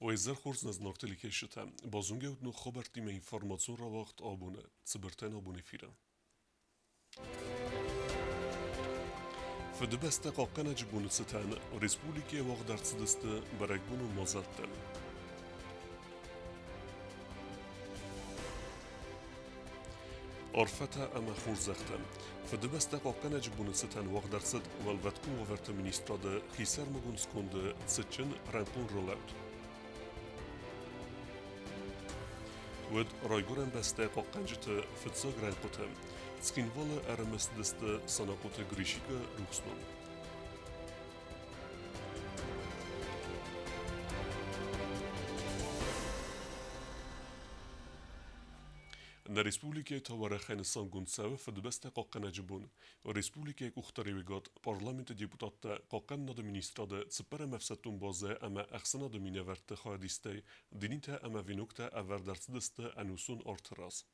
Вайзер хурз наз нортели кешета. Базунге удну хобартиме информацион ра вақт абуне. Цибертен абуне фирен. Федебесте قاقنا جبون ستان رسپولیکی وقت در صدست برگبون و مازدتن. عرفتا اما خورزختن. فدبسته قاقنا جبون ستان وقت در صد والوتکون و ورت منیستراد خیسر مگون سکند ستچن رنپون رولاد. ود رایگورن بسته قاقنجت فتساگ رنقوتم. سکینوال ارمس دست سناقوت گریشیگا روخسنون. در رسپولیکی تاوره خینسان گونساو فدبسته قاقنا جبون و رسپولیکی اختاری وگاد پارلمنت دیپوتات قاقن ناد منیستراد سپر مفسدتون بازه اما اخسنا دمینه ورت خواهدیسته دینیته اما وینوکته اور درس دسته انوسون ارتراز.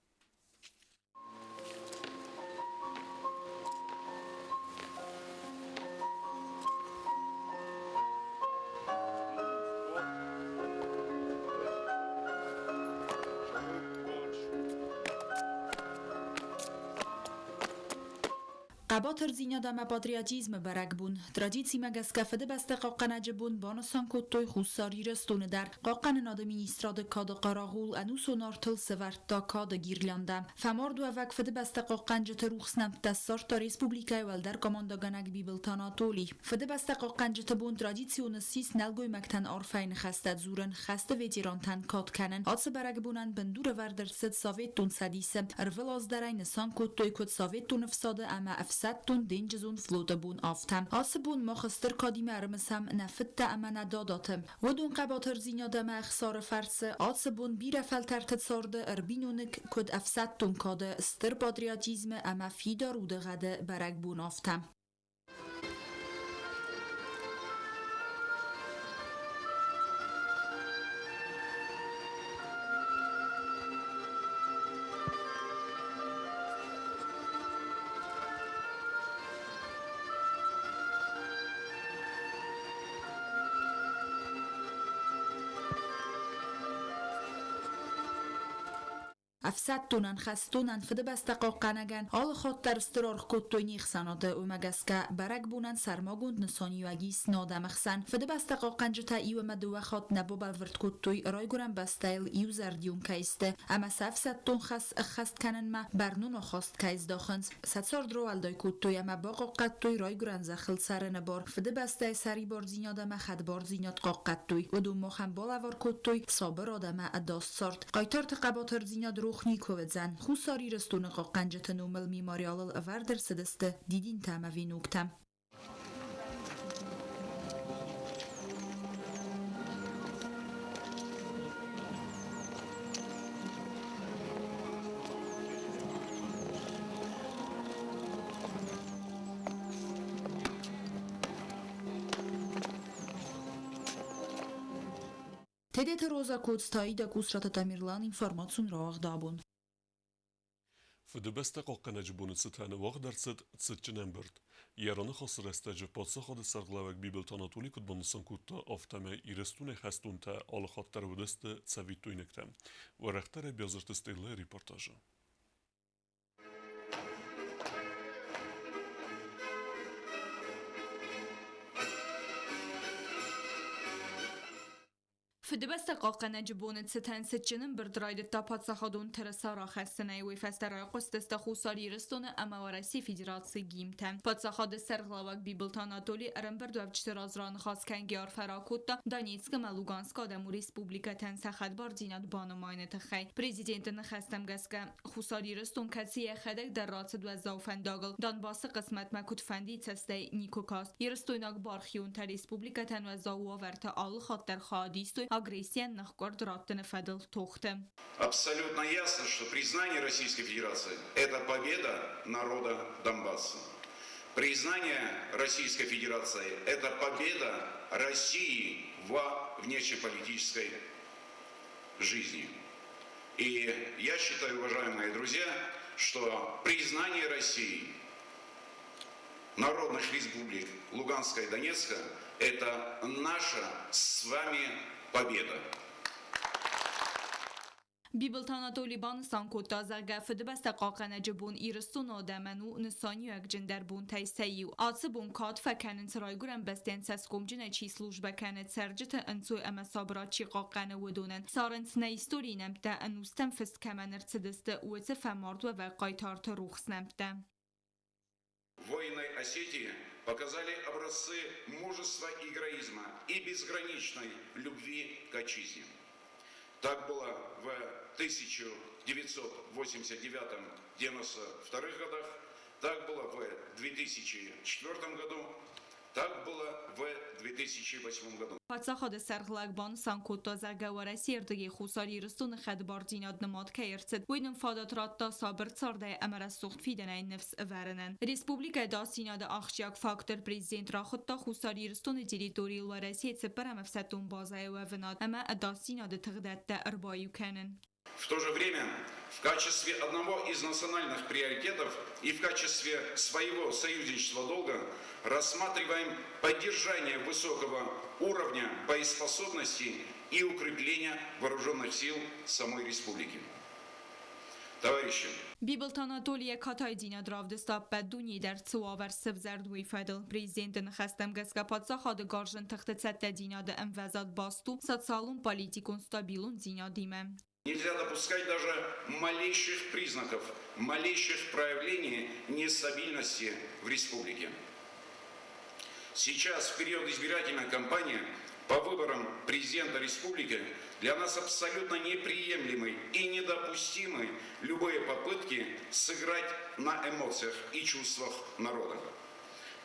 قباتر زیناد اما پاتریاتیزم برگ بون ترادیسی مگس کفده بسته قاقن جبون بانسان کتوی خوصاری رستون در قاقن ناد مینیستراد کاد قراغول انوسو نارتل سورت تا کاد گیرلانده فمارد و وکفده بسته قاقن جت روخسنم تسار تا ریسپوبلیکای ولدر کمانداگانک بیبلتاناتولی فده بسته قاقن جت بون ترادیسیون سیس نلگوی مکتن آرفین خستد زورن خسته ویتیران تن کاد کنن آتس برگ بونن بندور وردر ست ساویتون سدیسه ارول درین سان کتوی کد ساویتون افساده اما ستون دینجزون فلوته بون آفتم آسبون مخستر کادیم ارمسم نفت اما نداداتم ودون قباتر زیناده اخسار فرس آسبون بیر فلتر تتصارده اربینونک کد افستون کاده استر پادریاتیزم اما فیدا روده غده برگ بون آفتم افسدتونن خستونن فده بسته قاقنگن آل خود در استرار کتوی نیخساناده او مگسکه برگ بونن سرماگوند نسانی و اگیس نادمخسن فده بسته قاقنج تا ایو مدو خود نبو بلورد کتوی رای گرن بستایل ایو زردیون کهسته اما سفسدتون خست کنن ما برنون و خواست کهز داخنز ستسار درو الدای کتوی اما با قاقتوی رای گرن زخل سرن بار فده بسته سری بار زیناده ما خد بار زیناد قاقتوی و دو مخم بالاور کتوی صابر آدم اداست سارد قایتار تقباتر زیناد روخنی کوودزن خوصاری رستون قاقنجت نومل میماریال وردر سدسته دیدین تام وینوکتم تدیت روزا کودستایی دا کسرات تامیرلان اینفورماتسون راه دابون. فدبسته قاقنا جبون ستان وقت در صد ستچنن برد. یارانه خاص رستج پادسا خود سرغلاوک بیبلتاناتولی کد بانسان کودتا آفتمه ایرستون خستون تا آل خاطر و دست سویتوی نکتم و رختر بیازرت استیله ریپورتاجه. فدبست قاقنا جبونت ستن ستجنن بردرايد تا پادساخادون ترسارا خستنه وی فسترای قستست خوصاری رستون اما ورسی فیدراتسی گیمتن پادساخاد سرغلاوک بیبلتاناتولی ارم برد و رازران خاص کنگیار فراکوتا دانیتسک و لوگانسک آدمو ریسپوبلیکا تن سخد بار زیناد بانماینت خی پریزیدنت نخستم گسکه خوصاری رستون کسی خدک در راتد و زوفنداگل دانباس قسمت مکوت فندی تسته نیکوکاست یرستویناک بارخیون تا ریسپوبلیکا تن و زاو ورت آل خاطر خادیستوی агрессия нахкордратты федел тохте. Абсолютно ясно, что признание Российской Федерации – это победа народа Донбасса. Признание Российской Федерации – это победа России во внешнеполитической жизни. И я считаю, уважаемые друзья, что признание России народных республик Луганска и Донецка – это наша с вами победа. Bibiltana Libanistan kutaza gafid beste qaqanece bun İriston adamenu nisani ek jinder bun teyseyi atsı bun kat fekanin trayguren besten ses komcine çi slujbe kanet sercite ensu eme sabra çi qaqane wedonen sarent ne istori nemte enustem fest kemenir cidiste uetse femard ve qaytart ruhs nemte. Воины Осетии показали образцы мужества и героизма и безграничной любви к отчизне. Так было в 1989-92 годах, так было в 2004 году, так было в 2008 году. Պատսախոդը սերղլագբան սանկոտոզա գավարասի երդգի խուսարի ռստուն խեդբարդինատ նմատ կայրցդ վույնն ֆադատրատտա սաբր ծարդայ əmərəssuxt fidenəy nefs vərənən. Respublika da sinada axşiyak faktor prezident raxıtta xusarı rstun teritoriyal varasiyet sepər əməfsətun bazaya və vənad əmə da sinada tığdətdə ərbayı kənin. В то же время, в качестве одного из национальных приоритетов и в качестве своего союзничества долга рассматриваем поддержание высокого уровня боеспособности и укрепления вооруженных сил самой республики. Товарищи, Bibiltanatoliye Katay dinadravdista beduni der tsuaver sevzerdui fedel prezidentin xestem geska patsaxadı garjın tıxtıtsette dinada emvezad bastu satsalun politikun stabilun dinadime. Нельзя допускать даже малейших признаков, малейших проявлений нестабильности в республике. Сейчас, в период избирательной кампании, по выборам президента республики, для нас абсолютно неприемлемы и недопустимы любые попытки сыграть на эмоциях и чувствах народа,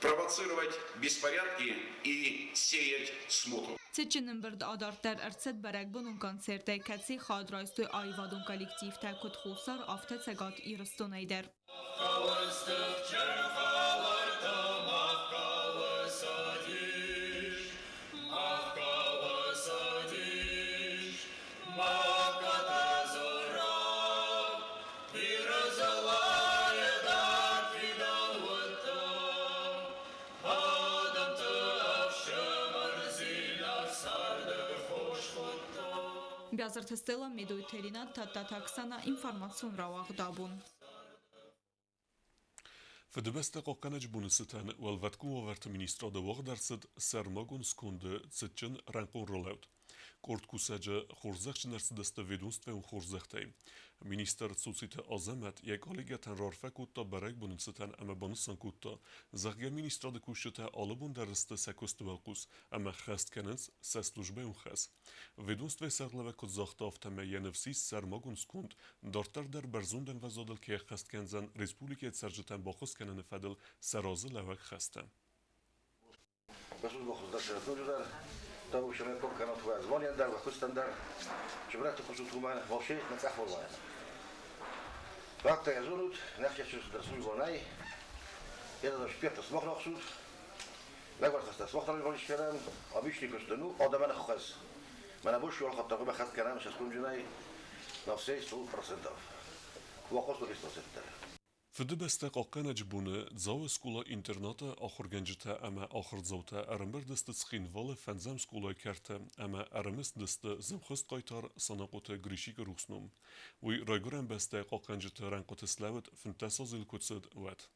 провоцировать беспорядки и сеять смуту. Seçinin bird adartlar erset berek bunun konserte ketsi xadraystoy ayvadun kolektiv tekut xusar aftet segat İriston eyder. Biazır testela medoy terina taksana informasyon ravaq dabun. För det bästa qaqanaj bunisitan walvatkum overt ministra de wagdarsid sermagun skunde tsitchin rankun rollout. Kortkusaja xorzaqch narsidasta vedunstve un xorzaxtay. Minister Tsutsite Azamat jak kolegatan rarfakutta barek bunisitan ama banisan kutta zagya ministra de kushita alabun darista sakostuvalqus ama khast kanens saslujbe un khas. Vedunstve saglava kutzaxtaf tamayanevsis sermagun skund dartar dar barzunden vazadal ke khast kanzan respublika serjatan baxus kanan fadil sarazı lavak khasta. To už je koukano tvoje zvoněn dar, jako standard, že budete konzultovat máme vaše, nekach volajeme. Pak to je zunut, nechtěš se svůj volnej, je to špět smoh noxud, nekvar se smoh tady volíš kerem, a vyšli kostenu, a jdeme na chez. Mana buši volchat to chat kerem, se skončenej na 6%. Kvakostu 10%. Für die beste qaqanaj buni zawe skula internata axurganjita ama axirdzavta aramberdist tskhin vale fanzam skula karte ama aramis diste zimkhist qaytar sanaqota grishik ruxnum. Wi rayguran beste qaqanjita ranqot slavet fantasazil kutsud wat.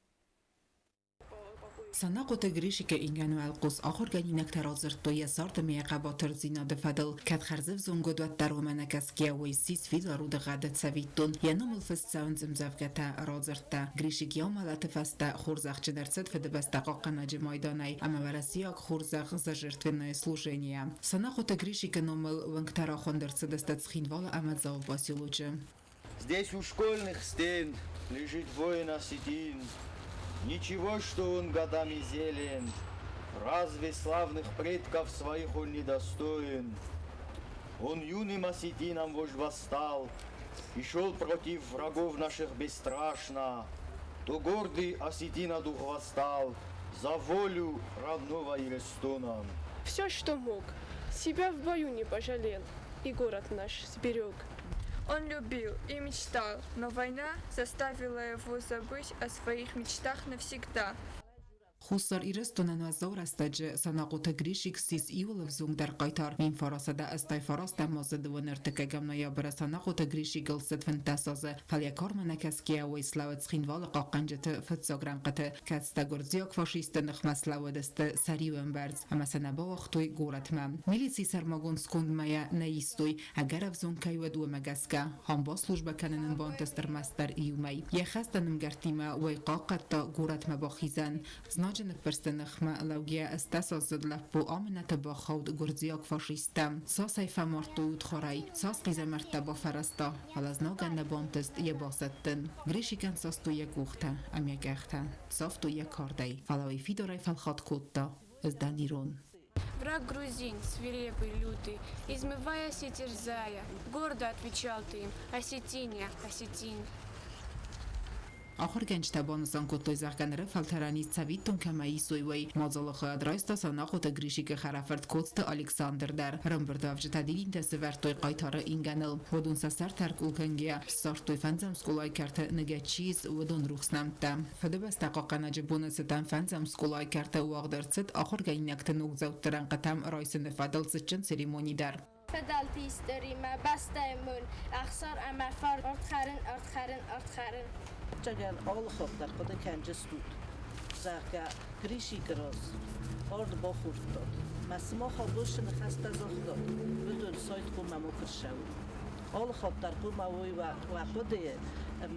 Sanaqota grishike inganual qus axurganinak tarazirto yasart miaqabatr zinad fadl kad kharzev zongodvat daromanagaskia weisis filarud gadat savitun yanomul fest sound zimzavgata razirta grishik yomalat fasta xurzaqchinerset fedbasta qaqanaji maydanay amavarasiyak xurzaq za жертвенное служение. Sanaqota grishike nomel ванктара хонderцедестат схинвала амадзав басилучи. Здесь у школьных стен лежит воин осетин. Ничего, что он годами зелен, разве славных предков своих он недостоин? Он юным осетином вождь восстал и шел против врагов наших бесстрашно. То гордый осетина дух восстал за волю родного Иристона. Все, что мог, себя в бою не пожалел и город наш сберег. Он любил и мечтал, но война заставила его забыть о своих мечтах навсегда. Хуссар ирстунан و زور استج سناقوت گریشیک سیس ایول فزونگ در قیتار این فراسده استای فراست مازد و نرتکه گمنایا بر سناقوت گریشی گلست فنتاسازه فلی کارمنک اسکیا و اسلاوت سخینوال قاقنجت فتساگرانقت کستا گرزیاک فاشیست نخمس لاودست سریوان برز اما سنبا وقتوی گورتمم میلیسی سرماگون سکوند مایا نیستوی اگر فزونگ کیود و مگسکا هم با سلوجبه کنن بانتستر مستر ایومی یه خستنم گرتیما و قاقت گورتم باخیزن ناجنك برستنخما لوجيا استاسازد لفو آمنت با خود گرزیاک فاشیستم ساسای فمارتود خوری ساس قیزه مرتبا فرستا حال از ناگن نبانتست یه باستن گریشیکن ساستو یه گوخته ام یه گخته صافتو یه کاردی فلاوی فیدورای فالخات کودتا از دانیرون Враг грузин, свирепый, лютый, измываясь и терзая, гордо отвечал ты им: «Осетиния, Осетин». آخر گنج تبانستان کتوی زخگن رفال ترانی سویتون کمایی سویوی مازال خواهد رایستا سناخو تگریشی که خرافرد کتست الکساندر در رمبرد افجه تدیلین تسورتوی قایتاره اینگنل ودون سر ترک اوکنگیا سارتوی فنزم سکولای کرته نگه چیز ودون روخس نمتم فده بست قاقا نجبون ستن فنزم سکولای کرته واغدر ست آخر گین نکت نوگ زودترن قطم رایسن فدل ستچن سریمونی در Fedaltisterime, bestemun, axar amafar, artxarin. Çagan ağlıqlar qoda kənci stud. Zərgə grişi qıraz. Orada baxurdad. Məsma xabuşun xəstə zaxdad. Bütün sayt qumam oqırşav. Ağlıqlar qumavoy və qoda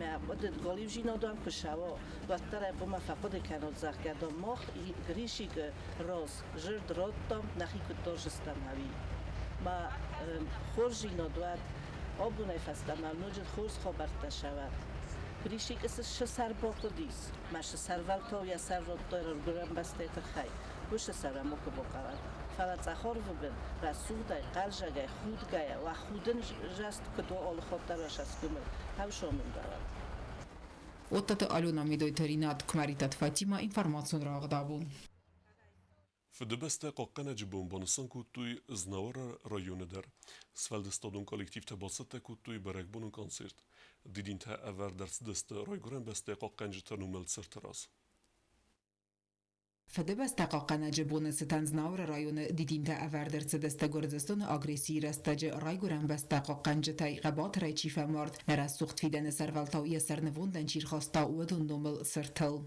ما قد قاليب جينا دام كشوا وترى بما فقد كانوا زخ دام مخ غريشي راس جرد راتم نخي كتاج استماوي ما خورجينا دوات ابونه فستم نوجد خورز خبر تشود غريشي كس سر باقديس مش سر ولتا يا سر رات رگرم بسته تخي وش سر مك بقرا فقط اخر ببن رسول قلجه خود گایا و خودن جست کدو ال خاطر راش کمل هم شامل دارد Ottată Aluna midoi terinat kmaritat Fatima informațion rağdabun. För bästa kockana jibun bonusan kutui znawara rayonu der. Svelde stadun kollektiv tabasata kutui berek bonun koncert. Didinta ever ders desta raygoran bästa kockanja tanumel sertaras. فده بست قاقنا جبون ستن زناور رایون دیدین تا اوردر دست گرزستان آگریسی رستج رایگورن بست قاقنج تای قبات رای چیف مرد نرس سوخت فیدن سرولتاوی سرنووندن چیرخاستا و دون دومل سرتل.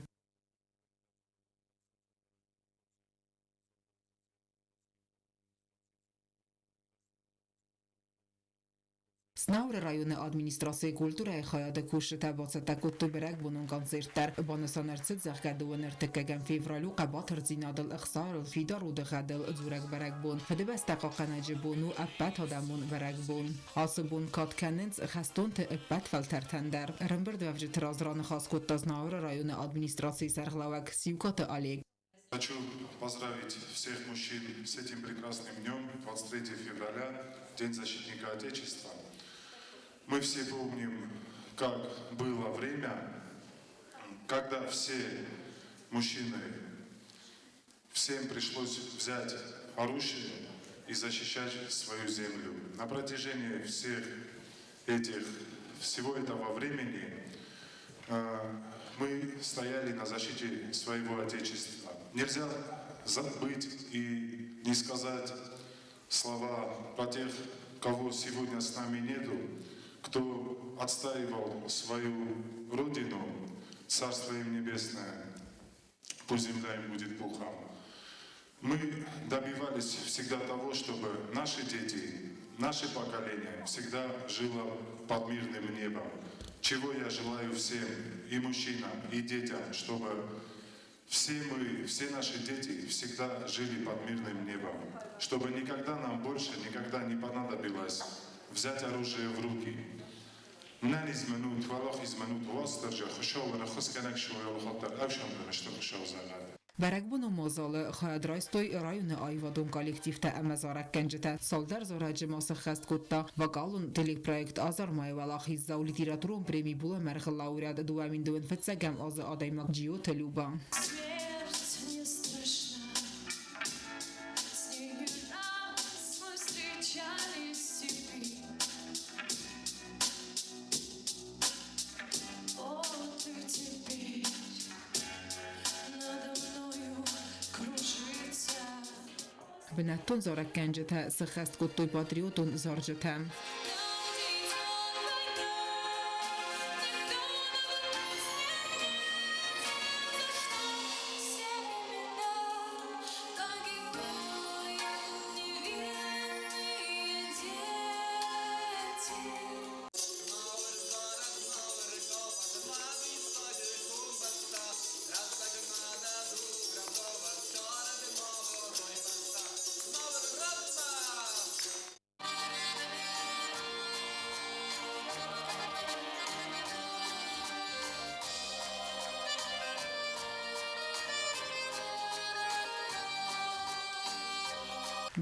Snaur rajone administracji kultury chajade kushta boceta kutu berek bunun koncerter bonusanercet zachgaduen ertekegen fevralu qabatr zinadal ikhsar fidar u dghadal zurek berek bun fede besta qaqanaje bunu apat adamun berek bun hasbun katkanens khastont apat faltertender remberd vavje trazran khas kutta snaur rajone administracji sarglawak sivkot aleg. Хочу поздравить всех мужчин с этим прекрасным днем, 23 февраля, День защитника Отечества. Мы все помним, как было время, когда все мужчины, всем пришлось взять оружие и защищать свою землю. На протяжении всего этого времени мы стояли на защите своего Отечества. Нельзя забыть и не сказать слова про тех, кого сегодня с нами нету, кто отстаивал свою родину, Царство им Небесное, пусть земля им будет пухом. Мы добивались всегда того, чтобы наши дети, наше поколение всегда жило под мирным небом. Чего я желаю всем, и мужчинам, и детям, чтобы все наши дети всегда жили под мирным небом, чтобы никогда нам больше никогда не понадобилось взять оружие в руки. ننزمنوت والله خزمنوت واسترجع خشوا ولا خس كانك شوية وخطر أبشم بمشتى خشوا زغال. برگبون و مازال خواهد رایستوی رایون آیوادون کالکتیف تا امزارک کنجتا سالدر زاره جماس خست کتا و گالون تلیک پرویکت آزار مای ولاخی زاو لیتراتورون پریمی بوله مرخ لاوراد دوامین دوین فتسگم آز آدایمک جیو تلوبا. Надо мною بنتون زارک گنجته سخست کتوی پاتریوتون زارجته.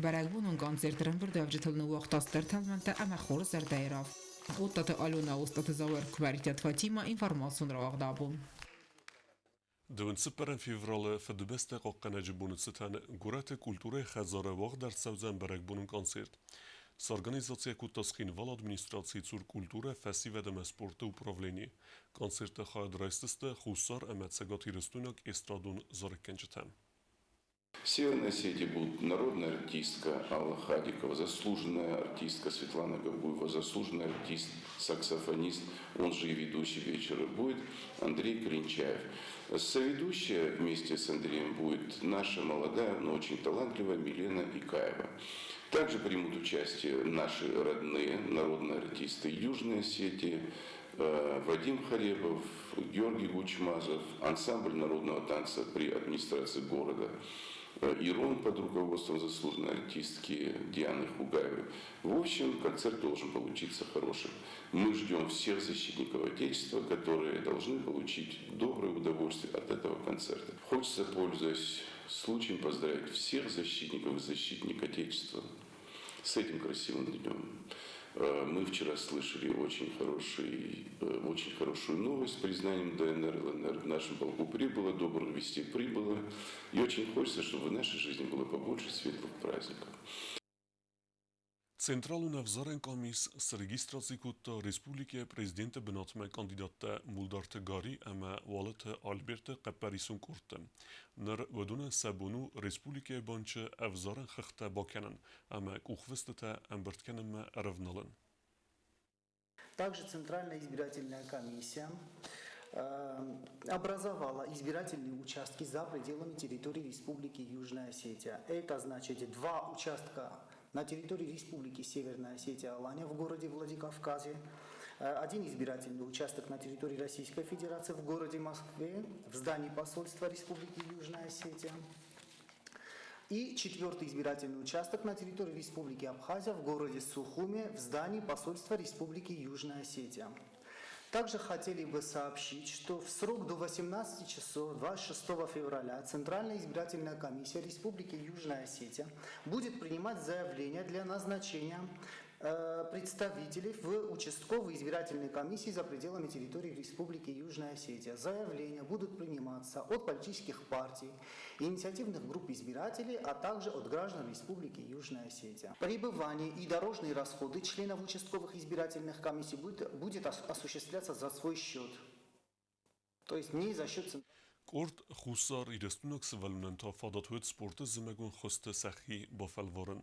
برگبونون کنسرترن برده افجتل نووقت استرتل منطقه مخور زردایراف. اوتات آلونا اوستات زاور کواریتت فاطیما اینفرماسیون را اقدابون. دون سپرن فیوراله فد بست قاقنا جبون ستان گورات کلتوره خزاره واق در سوزن برگبونون کنسرت. S'organizacija kutaskin val administracji zur kulturę, festival de sportu upravlenie. Koncerty хаяд райстысты хуссар әмәтсәгат ирыстунок эстрадун зорыккенчетем. В Северной Осетии будут народная артистка Алла Хадикова, заслуженная артистка Светлана Габуева, заслуженный артист, саксофонист, он же и ведущий вечера будет Андрей Кринчаев. Соведущая вместе с Андреем будет наша молодая, но очень талантливая Милена Икаева. Также примут участие наши родные народные артисты Южной Осетии, Вадим Халепов, Георгий Гучмазов, ансамбль народного танца при администрации города, Ирон под руководством заслуженной артистки Дианы Хугаевой. В общем, концерт должен получиться хорошим. Мы ждем всех защитников Отечества, которые должны получить доброе удовольствие от этого концерта. Хочется, пользуясь случаем, поздравить всех защитников и защитник Отечества с этим красивым днем. Мы вчера слышали очень хорошую новость с признанием ДНР и ЛНР. В нашем полку прибыло, добрых вестей прибыло. И очень хочется, чтобы в нашей жизни было побольше светлых праздников. Centralul Navzaren Kamis s registracji kutta Respublike prezidente benatme kandidatta Muldarte Gari ama walete Alberte Qapparisun kurte. Nar waduna sabunu Respublike banche avzaren khkhta bakenen ama kukhvestete ambertkenema aravnalen. Также Центральная избирательная комиссия образовала избирательные участки за пределами территории Республики Южная Осетия. Это значит 2 участка на территории Республики Северная Осетия Алания в городе Владикавказе, 1 избирательный участок на территории Российской Федерации в городе Москве, в здании посольства Республики Южная Осетия, и 4 избирательный участок на территории Республики Абхазия в городе Сухуме, в здании посольства Республики Южная Осетия. Также хотели бы сообщить, что в срок до 18 часов 26 февраля Центральная избирательная комиссия Республики Южная Осетия будет принимать заявления для назначения представителей в участковые избирательные комиссии за пределами территории Республики Южная Осетия. Заявления будут приниматься от политических партий, инициативных групп избирателей, а также от граждан Республики Южная Осетия. Пребывание и дорожные расходы членов участковых избирательных комиссий будет осуществляться за свой счет, то есть не за счет центрального. Kort خصار ایرستونک سوالونن تا فادات هوت سپورت زمگون خست سخی با فلوارن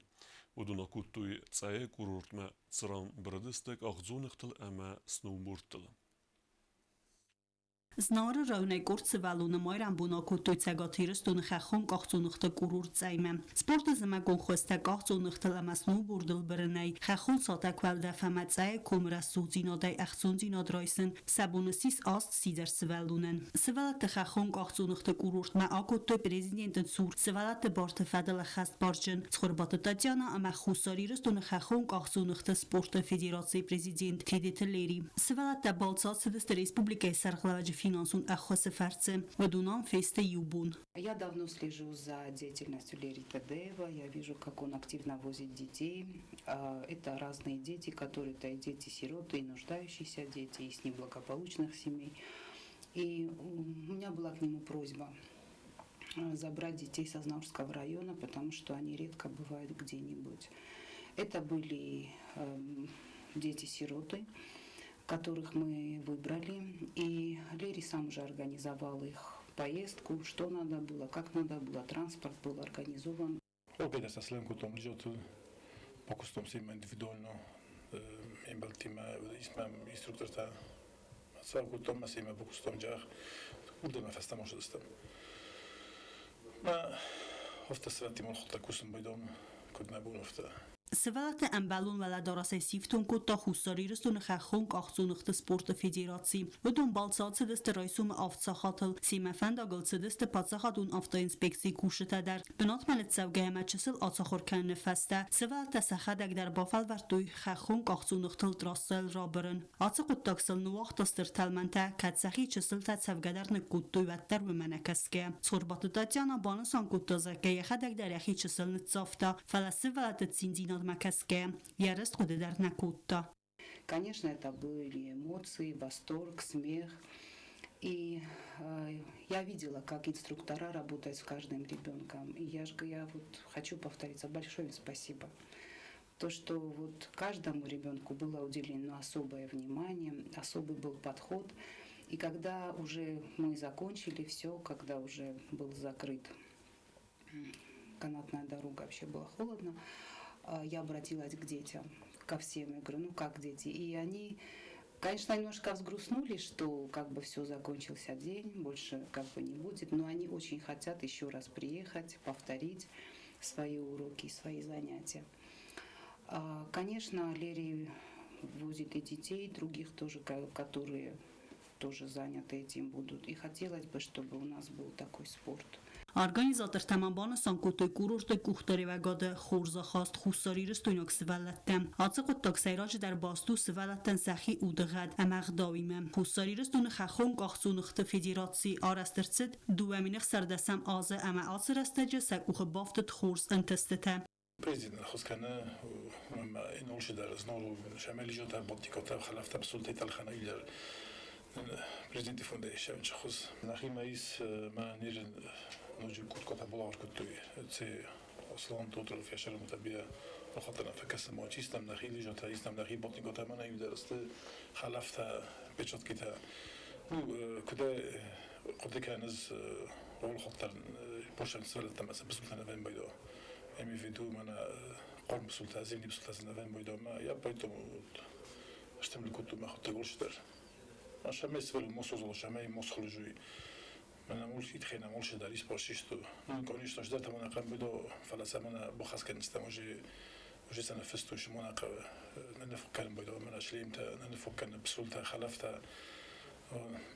و دونا کتوی تسایه کورورت ما سران بردستک آخزون اختل اما سنوبورتل. Znare raune kurze Wallune Moiran Bunako Tuitzagatirstun Khachon 18 kururtsaime. Sporte zemagon khosta 18 lamasnu burdel bernay. Khachon satak valda famatsay komra suzinodai 18 draisen sabonesis ast sider svalunen. Svalat Khachon 18 kururtma akoto prezidenten sur svalat barte fadel khast barjen. Skhurbat Tatyana ama khusariirstun Khachon 18 sporte federatsiya prezident Tedeteleri. Svalat baltsats Respublika Sarglavaj финансун ахосефарце вадунам фесте юбун. Я давно слежу за деятельностью Лери Тадеева. Я вижу, как он активно возит детей. Это разные дети, которые-то и дети-сироты, и нуждающиеся дети, из неблагополучных семей. И у меня была к нему просьба забрать детей с Азнавурского района, потому что они редко бывают где-нибудь. Это были дети-сироты, которых мы выбрали, и Лери сам уже организовал их поездку, что надо было, как надо было, транспорт был организован. Okej, das slam kutom liġotu pokustom simma individualno imbaltima isma instruktor ta' sa' kutom ma simma pokustom ġaħ urda ma festa moċa distam. Ma hofta s-sratti mal-ħotta kusum bajdom kudna bun hofta. Սվալատը ամբալուն վալադորասե սիվտունկու տախուսարիրստուն խախոնք աղցունուղտը սպորտը ֆեդերացի վդուն բալցացը դստը ռայսումը ավցախատլ սիմեֆանդ ագլցը դստը պացախատուն ավտոինսպեկցի կուշը դար բնոտ մալտ ծավգայմաչսլ ացախորքան նվաստա սվալատը սախադակ դար բավալ վարտույ խախոնք աղցունուղտլ տրասել ռաբրն ացախուտ տաքսլ նուաղ տստրթալմանտա կացախի չսլ տա ծավգադար նկուտույ վատտար վմանակասկե ծորբատը տատյանը բանսան կուտազակե եղադակ դար յախի չսլ նծավտա ֆալասվալատը цинзинад макаске. Я расходы дарнакутта. Конечно, это были эмоции, восторг, смех. И я видела, как инструктора работают с каждым ребенком. И я вот хочу повториться, большое спасибо. То, что вот каждому ребенку было уделено особое внимание, особый был подход. И когда уже мы закончили все, когда уже был закрыт канатная дорога, вообще было холодно, я обратилась к детям, ко всем. Я говорю, ну как дети? И они, конечно, немножко взгрустнули, что как бы все закончился день, больше как бы не будет, но они очень хотят еще раз приехать, повторить свои уроки, свои занятия. Конечно, Лерий возит и детей, других тоже, которые тоже заняты этим будут. И хотелось бы, чтобы у нас был такой спорт. Organizator tamambana sankutoi kurortoi kuxtarevagade xorza xast xusariri stonyak svalattem. Atsaqot taksayraç dar bastu svalatten saxi udğad amaqdavime. Xusariri ston xaxon qaxsunuxta federatsi arastırtsit duaminiq sardasam azı ama asrastacı sak uxbaftet xors antestete. Президент Хоскана инолши дар знору шамали жота ботикота халафта бсултет алхана илер президент фонде шавчхус нахимаис манир نوجي كوتا بولار كتوي تسي اصلا توتر في عشرة متابعة وخاطر فكسر ما تيستم نخيل جاتا يستم نخيل بطني كوتا ما نيجي درست خلفت بيشوت كده كده قد كانز أول خاطر بوشن سولت مثلا بس مثلا فين بيدو أمي فيدو منا قرن بسولت زيني بسولت زين فين بيدو ما يا بيدو اشتمل كتو ما خاطر قولش در عشان ما يسوي الموسوس ولا عشان ما يمسخل جوي من مولش يتخينا مولش داريس باشيشتو كونيش تاش داتا منا قام بدو فلاسا منا بخاس كان استموجي وجي سنة فستو شمونا نفكر بيدو منا شليمتا نفكر بسولتا خلفتا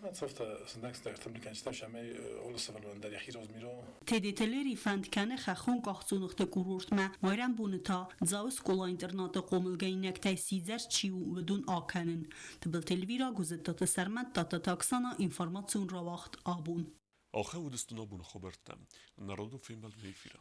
ما تصفتا سندكس تختم كان استمشى ماي اول سفر وندر يخي روز ميرو تديتلري فاند كان خخون قاخصونخت كورورت ما مايران بونتا زاوس كولا انترنات قوملگينك تايسيزر چيو بدون آكنن تبل تلويرا گوزتا سرمت تاتا تاكسانا انفورماتسيون را وقت آبون آخه ودستنا بون خبرتم نرادو فيلم بالميفيرا